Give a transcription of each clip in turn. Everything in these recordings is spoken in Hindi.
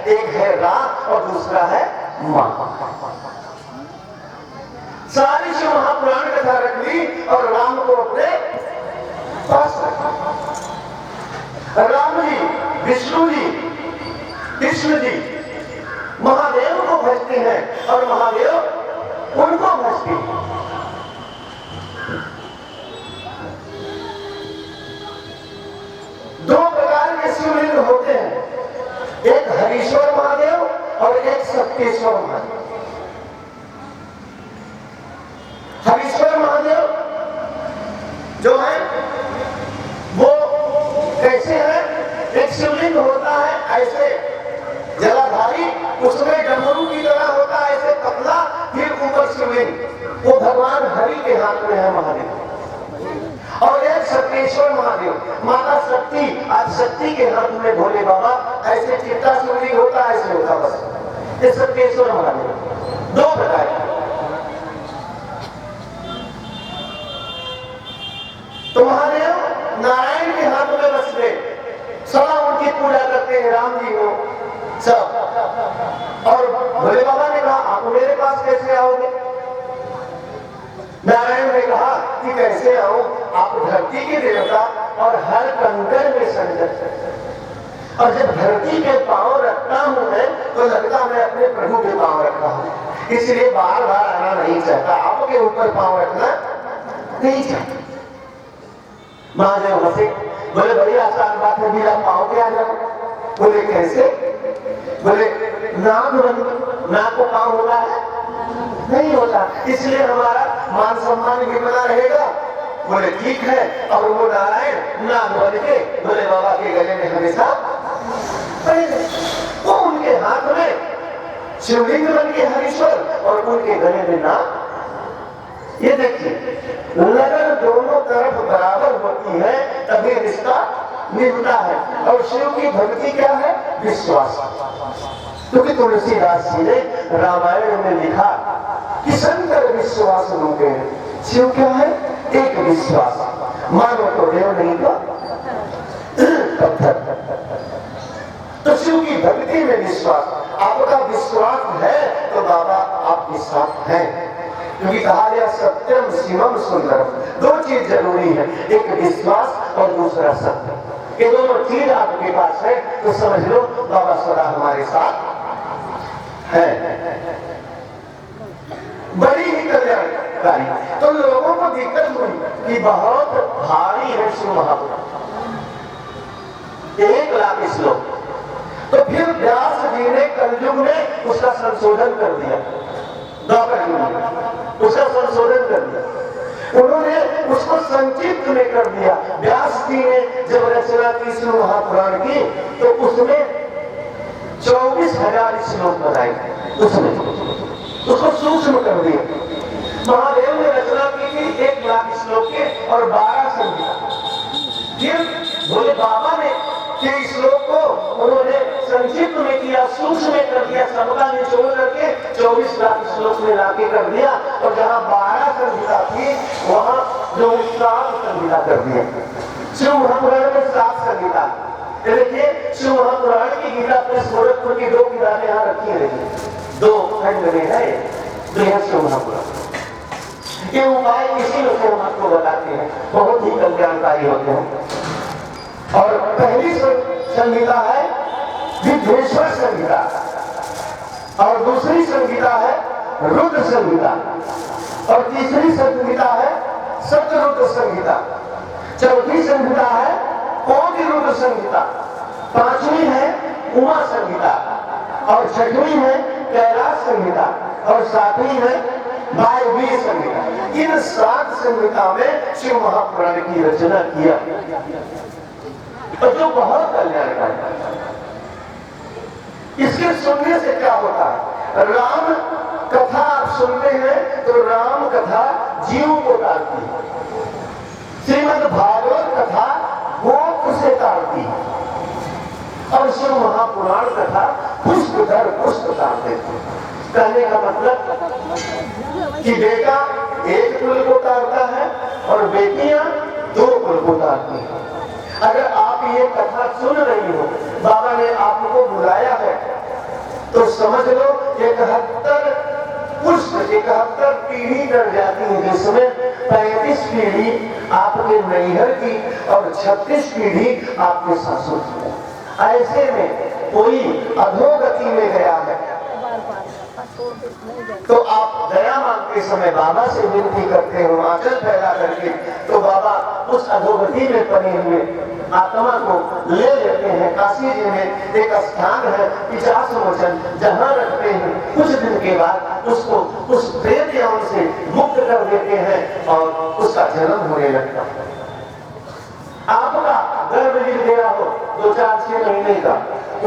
एक है राम और दूसरा है मां। सारी शिव महापुराण कथा रख ली और राम को अपने पास रखा। राम जी, विष्णु जी, कृष्ण जी महादेव को भजते हैं और महादेव उनको भजते हैं। दो प्रकार के शिवलिंग होते हैं, एक हरीश्वर महादेव और एक सत्येश्वर महादेव। हरीश्वर महादेव जो है वो कैसे है? एक शिवलिंग होता है ऐसे जलाधारी, उसमें डमरू की तरह होता है ऐसे पतला, फिर ऊपर शिवलिंग, वो भगवान हरि के हाथ में है महादेव। और एक सत्येश्वर महादेव, माता शक्ति, आज शक्ति के हाथ में भोले बाबा, ऐसे चिट्टा शिवलिंग होता है ऐसे होता बस, ये सत्येश्वर महादेव। दो प्रकार के। तो महादेव नारायण के हाथ में बस गए, सदा उनकी पूजा करते हैं, राम जी हो सब। और भोले बाबा ने कहा आप मेरे पास कैसे आओगे? नारायण ने कहा कि कैसे आऊं, आप धरती के देवता और हर कंकड़ में संजय, और जब धरती के पांव रखता हूं मैं तो लगता मैं अपने प्रभु के पांव रखता हूं, इसलिए बार बार आना नहीं चाहता, आपके ऊपर पांव रखना नहीं चाहता। महादेव हंसे, बोले बड़ी आसान बात है, मेरा पांव पे आ जाओ। बोले कैसे? बोले नाक को पांव होता है? नहीं होता, इसलिए हमारा मान सम्मान भी बना रहेगा। बोले ठीक है। और वो नारायण नाक बन के भोले बाबा के गले में हमेशा पड़े, वो उनके हाथ में शिवलिंग बन के हरीश्वर और उनके गले में नाक। ये देखिए, लगन दोनों तरफ बराबर होती है तभी रिश्ता निभता है। और शिव की भक्ति क्या है? विश्वास। क्योंकि तुलसीदास जी ने रामायण में लिखा कि शंकर विश्वास रूपे हैं। शिव क्या है? एक विश्वास, मानो तो देव नहीं तो पत्थर। तो शिव की भक्ति में विश्वास, आपका विश्वास है तो बाबा आपके साथ हैं। क्योंकि कहा गया सत्यम शिवम सुंदरम, दो चीज जरूरी है, एक विश्वास और दूसरा सत्य। ये दोनों चीज आपके पास है तो समझ लो बाबा सदा हमारे साथ है। बड़ी ही कल्याणकारी। तो लोगों को दिक्कत हुई कि बहुत भारी है शिव महापुराण, 1 लाख श्लोक। तो फिर व्यास जी ने कलयुग में उसका संशोधन कर दिया, द्वापर युग में उसका संशोधन कर दिया। उन्होंने उसको संक्षिप्त में कर दिया। व्यास जी ने जब रचना की शिव महापुराण की तो उसमें 24,000 श्लोक बनाए, उसने उसको सूक्ष्म कर दिया। महादेव ने रचना की थी 1 लाख श्लोक के और 12 संहिता। फिर भोले बाबा ने के श्लोक को उन्होंने संक्षिप्त में किया, सूक्ष्म में कर दिया, सबका निचोड़ करके 24 लाख श्लोक में लाके कर दिया। और जहाँ 12 संहिता थी वहाँ जो 7 संहिता कर दिया। शिव महापुराण में 7 संहिता। देखिए शिव महापुराण की गीता प्रेस गोरखपुर की 2 किताबें यहाँ रखी है, 2 खंड में है, जो है शिव महापुराण। ये उपाय इसी में से हम आपको बताते हैं, बहुत ही कल्याणकारी होते हैं। और पहली संहिता है विद्वेश्वर संहिता और दूसरी संहिता है रुद्र संहिता और तीसरी संहिता है सप्तरुद्र संहिता, चौथी संहिता है कोटि रुद्र संहिता, 5वीं है उमा संहिता और 6वीं है कैलाश संहिता और 7वीं है वायव्य संहिता। इन 7 संहिता में शिव महापुराण की रचना किया और जो बहुत कल्याणकारी। इसके सुनने से क्या होता है? राम कथा आप सुनते हैं तो राम कथा जीव को तारती है, श्रीमद् भागवत कथा मोक्ष से तारती है और शिव महापुराण कथा पुष्प दर पुष्प तार देती है। कहने का मतलब कि बेटा एक कुल को तारता है और बेटियां 2 कुल को तारती हैं। अगर आप ये कथा सुन रही हो, बाबा ने आपको बुलाया है तो समझ लो 71 पुष्प 71 पीढ़ी कर जाती है, जिसमें 35 पीढ़ी आपके नैहर की और 36 पीढ़ी आपके ससुर की। ऐसे में कोई अधोगति में गया है तो आप दया मांगते समय बाबा से विनती करते हो आंचल फैला करके, तो बाबा उस अधोगति में पड़े हुए आत्मा को ले लेते हैं। काशी जी में एक स्थान है पिशाच मोचन, जहाँ रखते हैं कुछ दिन के बाद उसको उस प्रेत यौन से मुक्त कर देते हैं और उसका जन्म होने लगता है। आपका गर्भ गिर गया हो 2-4-6 महीने का,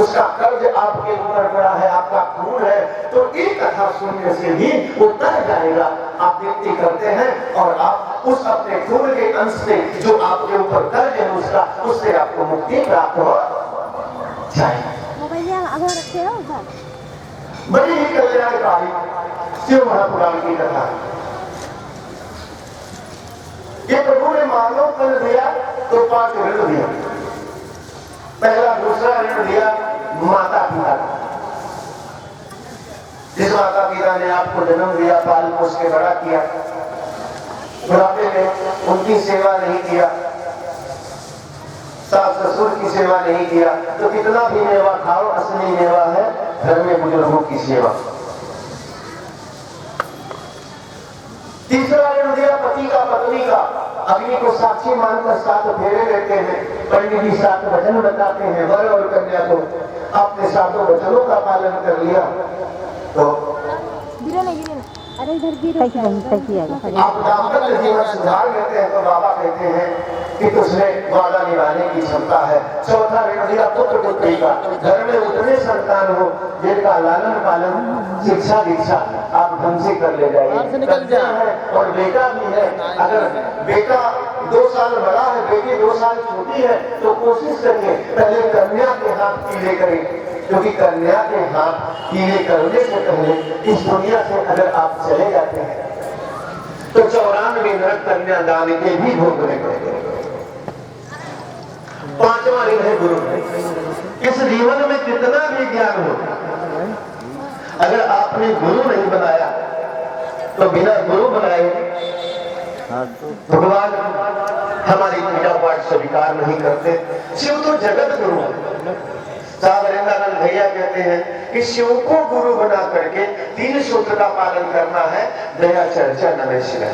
उसका कर्ज आपके ऊपर पड़ा है, आपका खून है, तो एक कथा सुनने से ही वो तर जाएगा। आप विनती करते हैं और आप उस अपने खून के अंश से जो आपके ऊपर कर्ज है उससे आपको मुक्ति प्राप्त हो जाए। बड़ी ही कल्याणकारी शिव महापुराण की कथा। ये प्रभु ने मानव फल दिया तो 5 ऋण दिया। पहला दूसरा ऋण दिया माता पिता। जिस माता पिता ने आपको जन्म दिया, पाल पोस के बड़ा किया, बुढ़ापे में उनकी सेवा नहीं किया, सास ससुर की सेवा नहीं किया, तो कितना भी मेवा खाओ, असली मेवा है घर में बुजुर्गों की सेवा। तीसरा ऋण दिया पति का पत्नी का। अग्नि को साक्षी मानकर 7 फेरे लेते हैं, पंडित जी 7 वचन बताते हैं वर और कन्या को। आपने 7 वचनों का पालन कर लिया तो आप दाम्पत्य जीवन सुधार लेते हैं। तो बाबा कहते हैं कि तुझमें वादा निभाने की क्षमता है। चौथा ऋण दिया पुत्र पुत्री का। घर में उतने संतान हो जिनका लालन पालन शिक्षा दीक्षा आप ढंग से कर ले जाइए। कन्या है और बेटा भी है, अगर बेटा 2 साल बड़ा है, बेटी 2 साल छोटी है, तो कोशिश करिए पहले कन्या के हाथ पीले करें, क्योंकि कन्या के हाथ पीले करने से पहले इस दुनिया से अगर आप चले जाते हैं तो 94 नरक कन्या दान के भी भोगने पड़ेंगे। 5वां ऋण है गुरु। इस जीवन में कितना भी ज्ञान हो, अगर आपने गुरु नहीं बनाया तो बिना गुरु बनाए भगवान हमारी पूजा पाठ स्वीकार नहीं करते। शिव तो जगत गुरु है। साहब वृंदावन भैया कहते हैं कि शिव को गुरु बना करके 3 सूत्र का पालन करना है। दया चर्चा नमः शिवाय।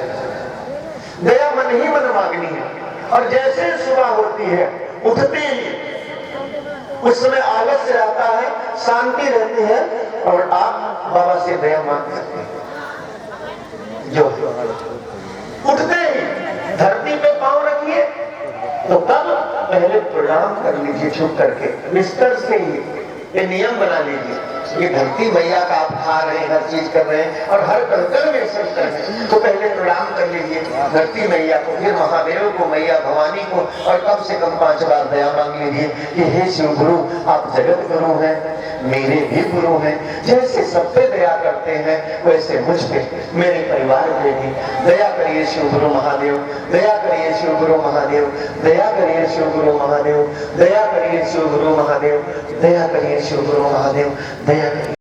दया मन ही मन मांगनी है, और जैसे सुबह होती है उठते ही उस समय आलस्य आता है, शांति रहती है और आप बाबा से दया मांग सकते हैं। जो उठते ही धरती पे पांव रखिए तो तब पहले प्रणाम कर लीजिए चुप करके, बिस्तर से ही ये नियम बना लीजिए। ये धरती मैया का आप खा रहे हैं, हर चीज कर रहे हैं और हर कणकण में सब कर रहे हैं, तो पहले प्रणाम कर लीजिए धरती मैया को, फिर महादेव को, मैया भवानी को, और कम से कम 5 बार दया मांग लीजिए कि हे शिव गुरु, आप जगत गुरु हैं, मेरे भी गुरु हैं। जैसे सब पे दया करते हैं वैसे मुझ पे, मेरे परिवार पे भी दया करिए शिव गुरु महादेव। दया करिए शिव गुरु महादेव। दया करिए शिव गुरु महादेव। दया करिए शिव गुरु महादेव। दया करिए शिव गुरु महादेव। दया करिए।